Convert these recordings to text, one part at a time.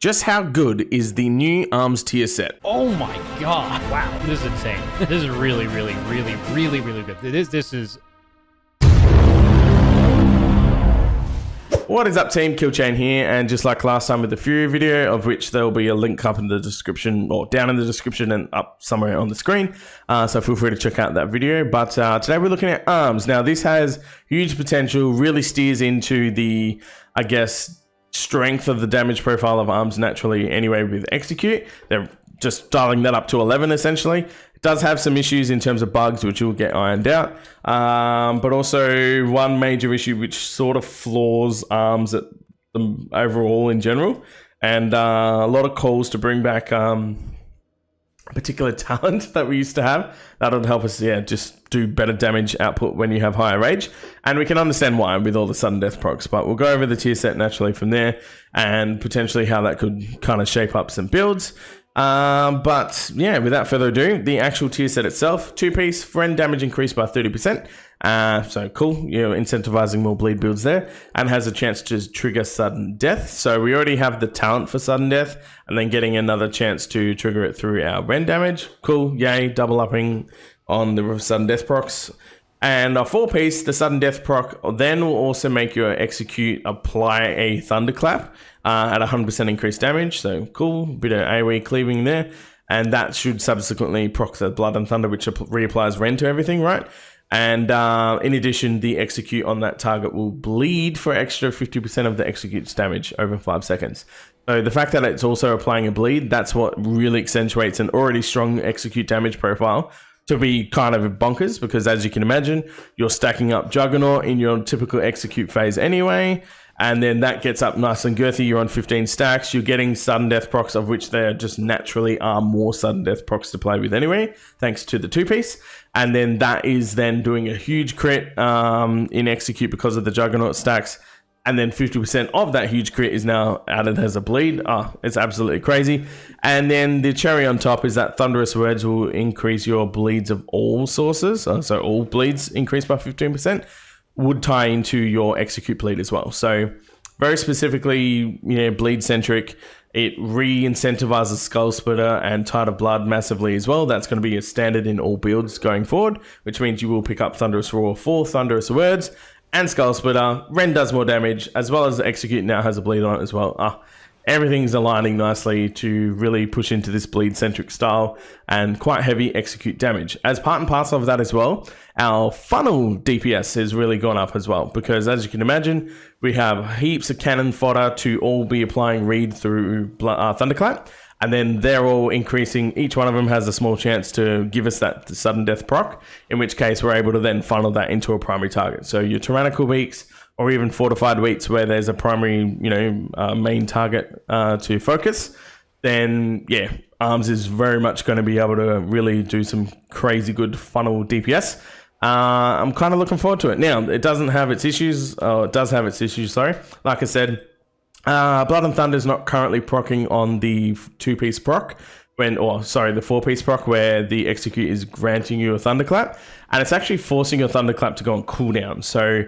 just how good is the new arms tier set? Oh my god. Wow. This is insane. This is really good. This is... What is up, team? Killchain here, and just like last time with the Fury video, of which there will be a link up in the description, or down in the description and up somewhere on the screen, so feel free to check out that video. But today we're looking at arms. Now this has huge potential, really steers into the, I guess, strength of the damage profile of arms naturally anyway with execute. They're just dialing that up to 11 essentially. It does have some issues in terms of bugs which will get ironed out, but also one major issue which sort of flaws arms at the overall in general, and a lot of calls to bring back particular talent that we used to have that'll help us just do better damage output when you have higher rage, and we can understand why with all the sudden death procs. But we'll go over the tier set naturally from there and potentially how that could kind of shape up some builds. But yeah, without further ado, the actual tier set itself: 2-piece, friend damage increased by 30%. So cool, you're incentivizing more bleed builds there, and has a chance to trigger sudden death. So we already have the talent for sudden death, and then getting another chance to trigger it through our rend damage. Cool, yay, double upping on the sudden death procs. And a 4-piece, the sudden death proc then will also make your execute apply a thunderclap at 100% increased damage. So cool, bit of AoE cleaving there, and that should subsequently proc the blood and thunder, which reapplies rend to everything, right? And in addition, the execute on that target will bleed for extra 50% of the execute's damage over 5 seconds. So the fact that it's also applying a bleed, that's what really accentuates an already strong execute damage profile to be kind of bonkers, because as you can imagine, you're stacking up Juggernaut in your typical execute phase anyway, and then that gets up nice and girthy. You're on 15 stacks, you're getting sudden death procs, of which there just naturally are more sudden death procs to play with anyway, thanks to the 2-piece, and then that is then doing a huge crit in execute because of the Juggernaut stacks. And then 50% of that huge crit is now added as a bleed. It's absolutely crazy. And then the cherry on top is that Thunderous Words will increase your bleeds of all sources. So all bleeds increase by 15%. Would tie into your execute bleed as well. So very specifically, bleed centric. It re-incentivizes Skull Splitter and Tide of Blood massively as well. That's going to be a standard in all builds going forward, which means you will pick up Thunderous Roar for Thunderous Words and Skull Splitter. Rend does more damage, as well as Execute now has a bleed on it as well. Everything's aligning nicely to really push into this bleed-centric style and quite heavy execute damage. As part and parcel of that as well, our funnel DPS has really gone up as well, because as you can imagine, we have heaps of cannon fodder to all be applying read through Thunderclap, and then they're all increasing. Each one of them has a small chance to give us that sudden death proc, in which case we're able to then funnel that into a primary target. So your tyrannical beaks, or even fortified wheats where there's a primary, main target to focus, then yeah, arms is very much going to be able to really do some crazy good funnel DPS. I'm kind of looking forward to it. Now, it doesn't have its issues. It does have its issues, sorry. Like I said, Blood and Thunder is not currently proccing on the 2-piece proc, the 4-piece proc, where the execute is granting you a thunderclap, and it's actually forcing your thunderclap to go on cooldown. So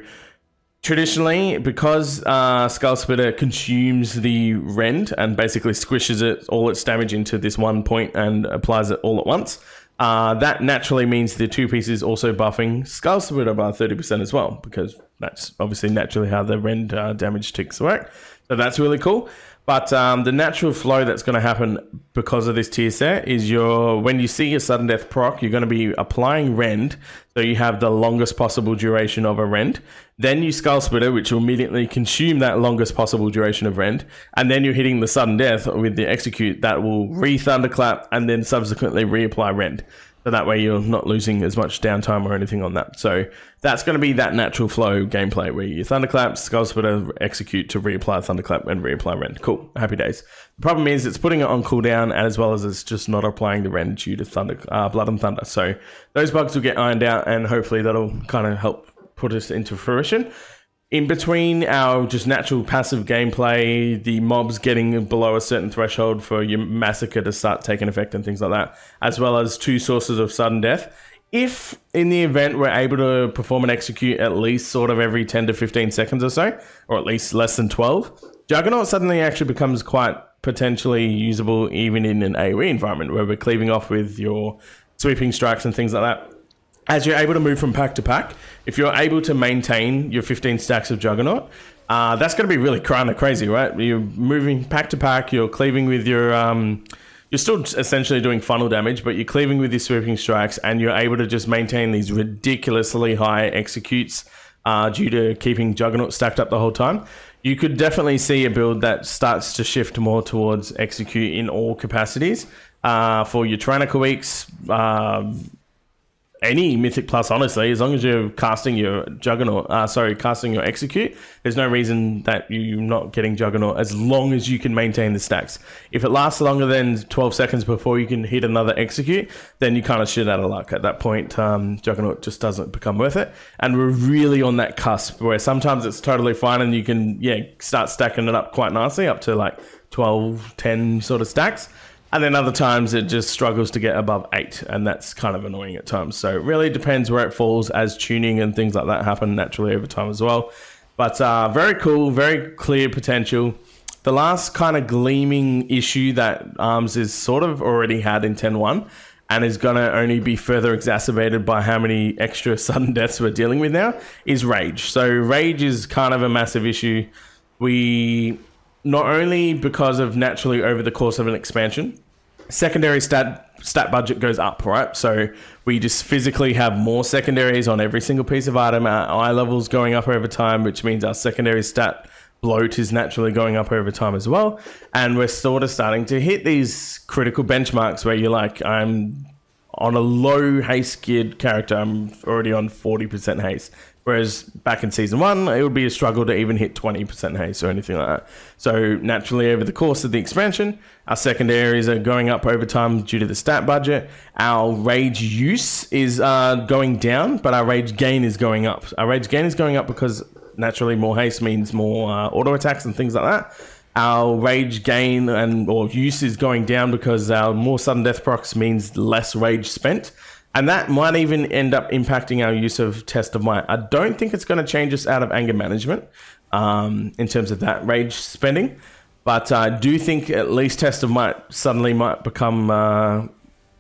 traditionally, because Skull Splitter consumes the rend and basically squishes all its damage into this one point and applies it all at once, that naturally means the 2-piece is also buffing Skull Splitter by 30% as well, because that's obviously naturally how the rend damage ticks work. So that's really cool. But the natural flow that's going to happen because of this tier set is when you see a sudden death proc, you're going to be applying rend, so you have the longest possible duration of a rend. Then you Skull Splitter, which will immediately consume that longest possible duration of rend, and then you're hitting the sudden death with the execute that will re-thunderclap and then subsequently reapply rend. So that way you're not losing as much downtime or anything on that. So that's going to be that natural flow gameplay where you thunderclap, Skull Splitter, execute to reapply thunderclap and reapply rend. Cool, happy days. The problem is it's putting it on cooldown, as well as it's just not applying the rend due to Blood and Thunder. So those bugs will get ironed out, and hopefully that'll kind of help put us into fruition. In between our just natural passive gameplay, the mobs getting below a certain threshold for your massacre to start taking effect and things like that, as well as 2 sources of sudden death. If in the event we're able to perform an execute at least sort of every 10 to 15 seconds or so, or at least less than 12, Juggernaut suddenly actually becomes quite potentially usable even in an AoE environment where we're cleaving off with your sweeping strikes and things like that. As you're able to move from pack to pack, if you're able to maintain your 15 stacks of Juggernaut, that's going to be really kind of crazy, right? You're moving pack to pack, you're cleaving with your... you're still essentially doing funnel damage, but you're cleaving with your sweeping strikes, and you're able to just maintain these ridiculously high executes due to keeping Juggernaut stacked up the whole time. You could definitely see a build that starts to shift more towards execute in all capacities. For your Tyrannical weeks, any Mythic Plus, honestly, as long as you're casting your Juggernaut, casting your Execute, there's no reason that you're not getting Juggernaut as long as you can maintain the stacks. If it lasts longer than 12 seconds before you can hit another Execute, then you kind of shit out of luck. At that point, Juggernaut just doesn't become worth it. And we're really on that cusp where sometimes it's totally fine and you can, start stacking it up quite nicely, up to like 12, 10 sort of stacks. And then other times it just struggles to get above 8, and that's kind of annoying at times. So it really depends where it falls as tuning and things like that happen naturally over time as well. But very cool, very clear potential. The last kind of gleaming issue that ARMS is sort of already had in 10.1 and is going to only be further exacerbated by how many extra sudden deaths we're dealing with now is Rage. So Rage is kind of a massive issue. We... Not only because of naturally over the course of an expansion, secondary stat budget goes up, right? So we just physically have more secondaries on every single piece of item. Our eye levels going up over time, which means our secondary stat bloat is naturally going up over time as well. And we're sort of starting to hit these critical benchmarks where you're like, I'm on a low haste geared character. I'm already on 40% haste. Whereas back in Season 1, it would be a struggle to even hit 20% haste or anything like that. So naturally, over the course of the expansion, our secondaries are going up over time due to the stat budget. Our rage use is going down, but our rage gain is going up. Our rage gain is going up because naturally more haste means more auto attacks and things like that. Our rage gain or use is going down because our more sudden death procs means less rage spent. And that might even end up impacting our use of Test of Might. I don't think it's going to change us out of anger management in terms of that rage spending. But I do think at least Test of Might suddenly might become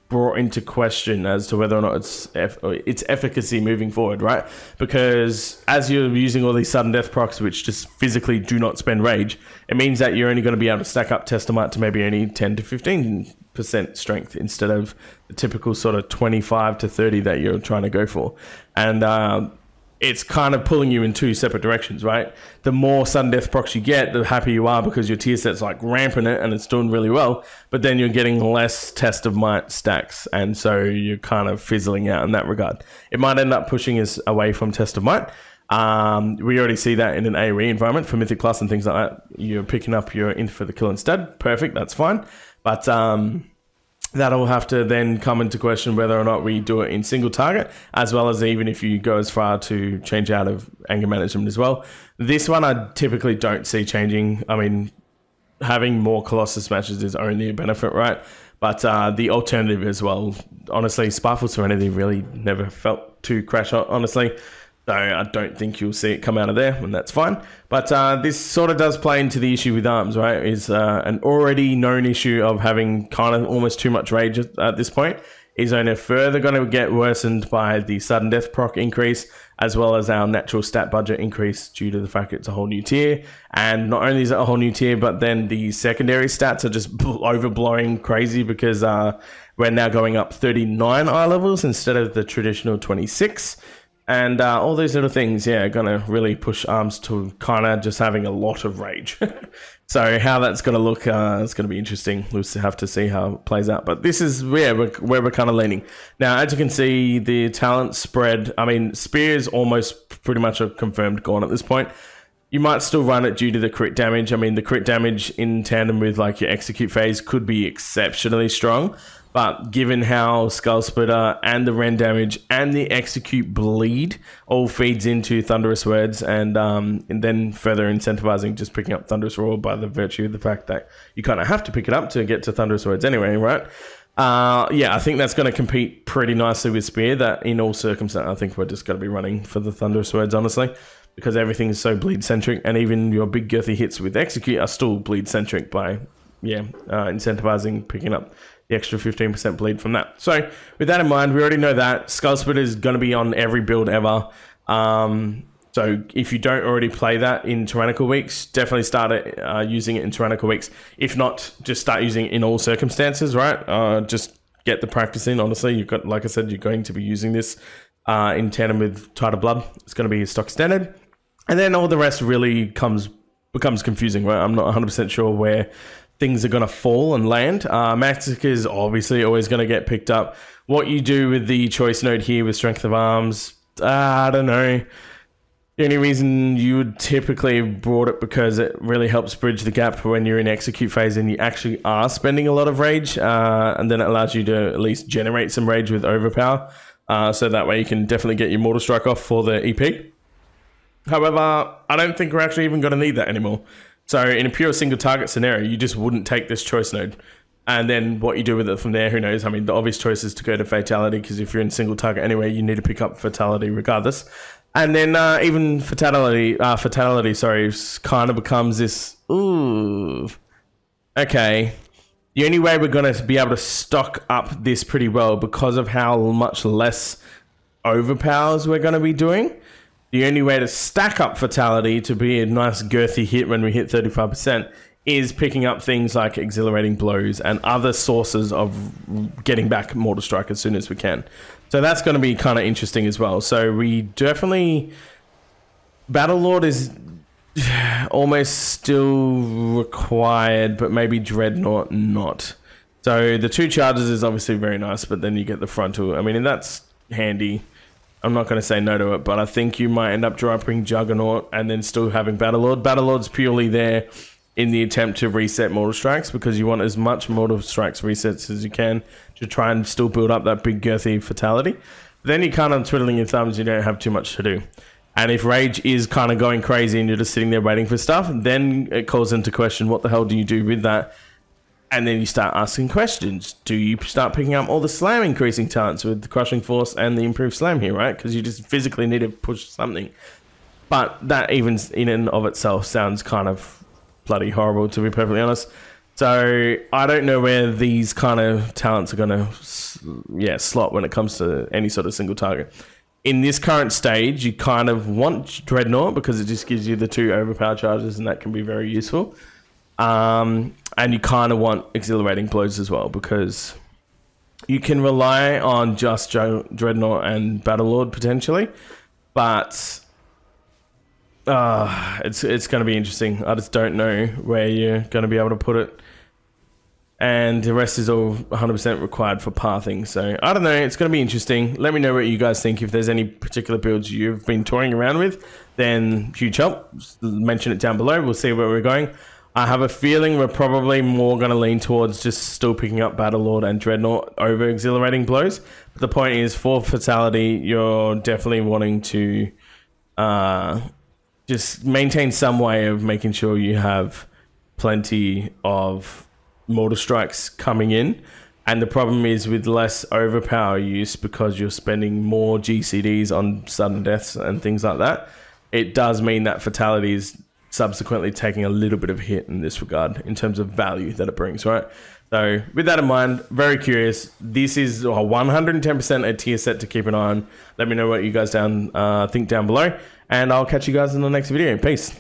brought into question as to whether or not its efficacy moving forward, right? Because as you're using all these sudden death procs, which just physically do not spend rage, it means that you're only going to be able to stack up Test of Might to maybe only 10 to 15% strength instead of the typical sort of 25 to 30 that you're trying to go for. And it's kind of pulling you in two separate directions, right? The more sudden death procs you get, the happier you are because your tier set's like ramping it and it's doing really well, but then you're getting less Test of Might stacks, and so you're kind of fizzling out in that regard. It might end up pushing us away from Test of Might. We already see that in an AoE environment for Mythic Plus and things like that. You're picking up your in for the kill instead. Perfect, that's fine. But that'll have to then come into question whether or not we do it in single target, as well as even if you go as far to change out of anger management as well. This one I typically don't see changing. I mean, having more Colossus matches is only a benefit, right? But the alternative as well, honestly, Spiteful Serenity really never felt too crash hot, honestly. So I don't think you'll see it come out of there, and that's fine. But this sort of does play into the issue with ARMS, right? Is an already known issue of having kind of almost too much rage at this point is only further going to get worsened by the sudden death proc increase, as well as our natural stat budget increase due to the fact it's a whole new tier. And not only is it a whole new tier, but then the secondary stats are just overblowing crazy because we're now going up 39 eye levels instead of the traditional 26. And all these little things, are going to really push ARMS to kind of just having a lot of rage. So how that's going to look, it's going to be interesting. We'll have to see how it plays out. But this is where we're kind of leaning. Now, as you can see, the talent spread, I mean, Spear is almost pretty much a confirmed gone at this point. You might still run it due to the crit damage. I mean, the crit damage in tandem with like your execute phase could be exceptionally strong. But given how Skull Splitter and the Rend damage and the execute bleed all feeds into Thunderous Words and then further incentivizing just picking up Thunderous Roar by the virtue of the fact that you kind of have to pick it up to get to Thunderous Words anyway, right? I think that's going to compete pretty nicely with Spear. That in all circumstances, I think we're just going to be running for the Thunderous Words, honestly, because everything is so bleed-centric, and even your big girthy hits with execute are still bleed-centric by incentivizing picking up the extra 15% bleed from that. So with that in mind, we already know that Skull Split is going to be on every build ever. So if you don't already play that in Tyrannical Weeks, definitely start using it in Tyrannical Weeks. If not, just start using it in all circumstances, right? Just get the practice in. Honestly, you've got, like I said, you're going to be using this in tandem with Tidal Blood. It's going to be stock standard. And then all the rest really becomes confusing, right? I'm not 100% sure where things are going to fall and land. Maxic is obviously always going to get picked up. What you do with the choice node here with Strength of Arms, I don't know. The only reason you would typically have brought it because it really helps bridge the gap when you're in execute phase and you actually are spending a lot of rage, and then it allows you to at least generate some rage with overpower, so that way you can definitely get your Mortal Strike off for the EP. However, I don't think we're actually even going to need that anymore. So in a pure single target scenario, you just wouldn't take this choice node. And then what you do with it from there, who knows? I mean, the obvious choice is to go to Fatality, because if you're in single target anyway, you need to pick up Fatality regardless. And then even Fatality, kind of becomes this, ooh, okay. The only way we're going to be able to stock up this pretty well because of how much less overpowers we're going to be doing. The only way to stack up Fatality to be a nice girthy hit when we hit 35% is picking up things like Exhilarating Blows and other sources of getting back Mortal Strike as soon as we can. So that's going to be kind of interesting as well. So we definitely... Battlelord is almost still required, but maybe Dreadnought not. So the 2 charges is obviously very nice, but then you get the frontal. I mean, and that's handy. I'm not going to say no to it, but I think you might end up dropping Juggernaut and then still having Battlelord. Battlelord's purely there in the attempt to reset Mortal Strikes, because you want as much Mortal Strikes resets as you can to try and still build up that big girthy Fatality. Then you're kind of twiddling your thumbs, you don't have too much to do. And if Rage is kind of going crazy and you're just sitting there waiting for stuff, then it calls into question, what the hell do you do with that? And then you start asking questions. Do you start picking up all the slam increasing talents with the Crushing Force and the improved slam here, right? Because you just physically need to push something. But that even in and of itself sounds kind of bloody horrible, to be perfectly honest. So I don't know where these kind of talents are going to slot when it comes to any sort of single target. In this current stage, you kind of want Dreadnought because it just gives you the 2 overpower charges, and that can be very useful. And you kind of want Exhilarating Blows as well, because you can rely on just Dreadnought and Battlelord potentially, but it's going to be interesting. I just don't know where you're going to be able to put it, and the rest is all 100% required for pathing. So I don't know, it's going to be interesting. Let me know what you guys think. If there's any particular builds you've been toying around with, then huge help. Mention it down below. We'll see where we're going. I have a feeling we're probably more going to lean towards just still picking up Battlelord and Dreadnought over Exhilarating Blows. But the point is, for Fatality, you're definitely wanting to just maintain some way of making sure you have plenty of Mortal Strikes coming in. And the problem is with less overpower use, because you're spending more GCDs on sudden deaths and things like that, it does mean that Fatality is subsequently taking a little bit of hit in this regard in terms of value that it brings, right? So with that in mind, very curious. This is 110% a tier set to keep an eye on. Let me know what you guys think down below, and I'll catch you guys in the next video. Peace.